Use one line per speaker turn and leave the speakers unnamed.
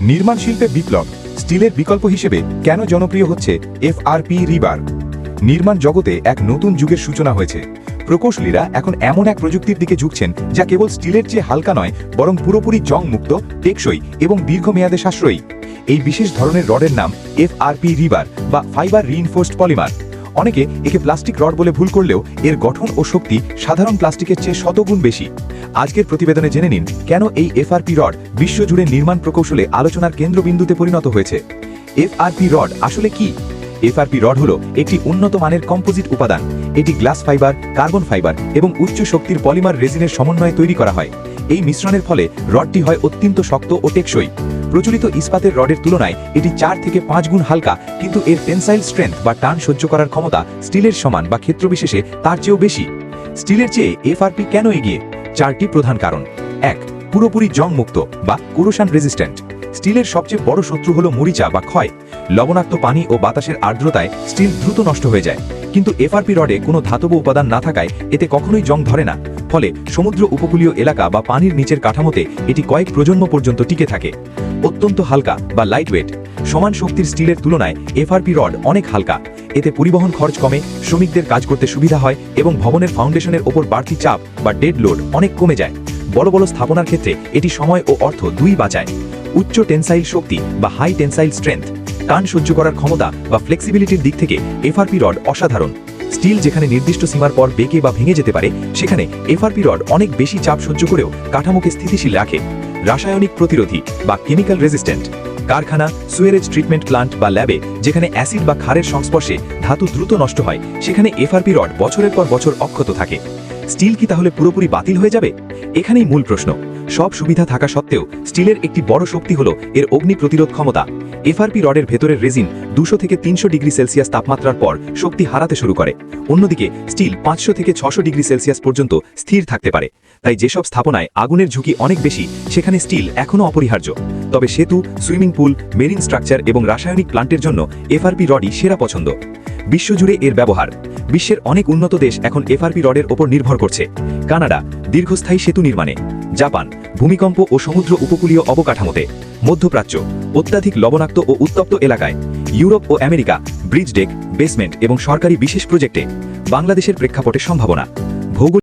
নির্মাণ শিল্পে বিপ্লব, স্টিলের বিকল্প হিসেবে কেন জনপ্রিয় হচ্ছে এফআরপি রিবার? নির্মাণ জগতে এক নতুন যুগের সূচনা হয়েছে। প্রকৌশলীরা এখন এমন এক প্রযুক্তির দিকে ঝুঁকছেন যা কেবল স্টিলের চেয়ে হালকা নয়, বরং পুরোপুরি জংমুক্ত, টেকসই এবং দীর্ঘমেয়াদে সাশ্রয়ী। এই বিশেষ ধরনের রডের নাম এফআরপি রিবার বা ফাইবার রিইনফোর্সড পলিমার। অনেকে একে প্লাস্টিক রড বলে ভুল করলেও এর গঠন ও শক্তি সাধারণ প্লাস্টিকের চেয়ে শতগুণ বেশি। আজকের প্রতিবেদনে জেনে নিন কেন এই এফআরপি রড বিশ্বজুড়ে নির্মাণ প্রকৌশলে আলোচনার কেন্দ্রবিন্দুতে পরিণত হয়েছে। এফআরপি রড আসলে কি? এফআরপি রড হলো একটি উন্নত মানের কম্পোজিট উপাদান। এটি গ্লাস ফাইবার, কার্বন ফাইবার এবং উচ্চ শক্তির পলিমার রেজিনের সমন্বয়ে তৈরি করা হয়। এই মিশ্রণের ফলে রডটি হয় অত্যন্ত শক্ত ও টেকসই। প্রচলিত ইস্পাতের রডের তুলনায় এটি 4 থেকে 5 গুণ হালকা, কিন্তু এর টেনসাইল স্ট্রেংথ বা টান সহ্য করার ক্ষমতা স্টিলের সমান বা ক্ষেত্রবিশেষে তার চেয়েও বেশি। স্টিলের চেয়ে এফআরপি কেন এগিয়ে? 4টি প্রধান কারণ। 1. পুরোপুরি জংমুক্ত বা কোরোশন রেজিস্ট্যান্ট। স্টিলের সবচেয়ে বড় শত্রু হলো মরিচা বা ক্ষয়। লবণাক্ত পানি ও বাতাসের আর্দ্রতায় স্টিল দ্রুত নষ্ট হয়ে যায়, কিন্তু এফআরপি রডে কোনো ধাতব উপাদান না থাকায় এতে কখনোই জং ধরে না। ফলে সমুদ্র উপকূলীয় এলাকা বা পানির নিচের কাঠামোতে এটি কয়েক প্রজন্ম পর্যন্ত টিকে থাকে। অত্যন্ত হালকা বা লাইট ওয়েট। সমান শক্তির স্টিলের তুলনায় এফআরপি রড অনেক হালকা। এতে পরিবহন খরচ কমে, শ্রমিকদের কাজ করতে সুবিধা হয় এবং ভবনের ফাউন্ডেশনের ওপর বাড়তি চাপ বা ডেড লোড অনেক কমে যায়। বড় বড় স্থাপনার ক্ষেত্রে এটি সময় ও অর্থ দুই বাঁচায়। উচ্চ টেনসাইল শক্তি বা হাই টেনসাইল স্ট্রেংথ। টান সহ্য করার ক্ষমতা বা ফ্লেক্সিবিলিটির দিক থেকে এফআরপি রড অসাধারণ। স্টিল যেখানে নির্দিষ্ট সীমার পর বেঁকে বা ভেঙে যেতে পারে, সেখানে এফআরপি রড অনেক বেশি চাপ সহ্য করেও কাঠামোকে স্থিতিশীল রাখে। রাসায়নিক প্রতিরোধী বা কেমিক্যাল রেজিস্ট্যান্ট। কারখানা, সুয়েরেজ ট্রিটমেন্ট প্লান্ট বা ল্যাবে যেখানে অ্যাসিড বা ক্ষারের সংস্পর্শে ধাতু দ্রুত নষ্ট হয়, সেখানে এফআরপি রড বছরের পর বছর অক্ষত থাকে। স্টিল কি তাহলে পুরোপুরি বাতিল হয়ে যাবে? এখানেই মূল প্রশ্ন। সব সুবিধা থাকা সত্ত্বেও স্টিলের একটি বড় শক্তি হলো এর অগ্নি প্রতিরোধ ক্ষমতা। এফআরপি রডের ভেতরের রেজিন 200 থেকে 300 ডিগ্রি সেলসিয়াস তাপমাত্রার পর শক্তি হারাতে শুরু করে। অন্যদিকে স্টিল 500 থেকে 600 ডিগ্রি সেলসিয়াস পর্যন্ত স্থির থাকতে পারে। তাই যেসব স্থাপনায় আগুনের ঝুঁকি অনেক বেশি, সেখানে স্টিল এখনও অপরিহার্য। তবে সেতু, সুইমিং পুল, মেরিন স্ট্রাকচার এবং রাসায়নিক প্লান্টের জন্য এফআরপি রডই সেরা পছন্দ। বিশ্বজুড়ে এর ব্যবহার। বিশ্বের অনেক উন্নত দেশ এখন এফআরপি রডের ওপর নির্ভর করছে। কানাডা, দীর্ঘস্থায়ী সেতু নির্মাণে। জাপান, ভূমিকম্প ও সমুদ্র উপকূলীয় অবকাঠামোতে। মধ্যপ্রাচ্য, অত্যাধিক লবণাক্ত ও উত্তপ্ত এলাকায়। ইউরোপ ও আমেরিকা, ব্রিজ ডেক, বেসমেন্ট এবং সরকারি বিশেষ প্রজেক্টে। বাংলাদেশের প্রেক্ষাপটে সম্ভাবনা।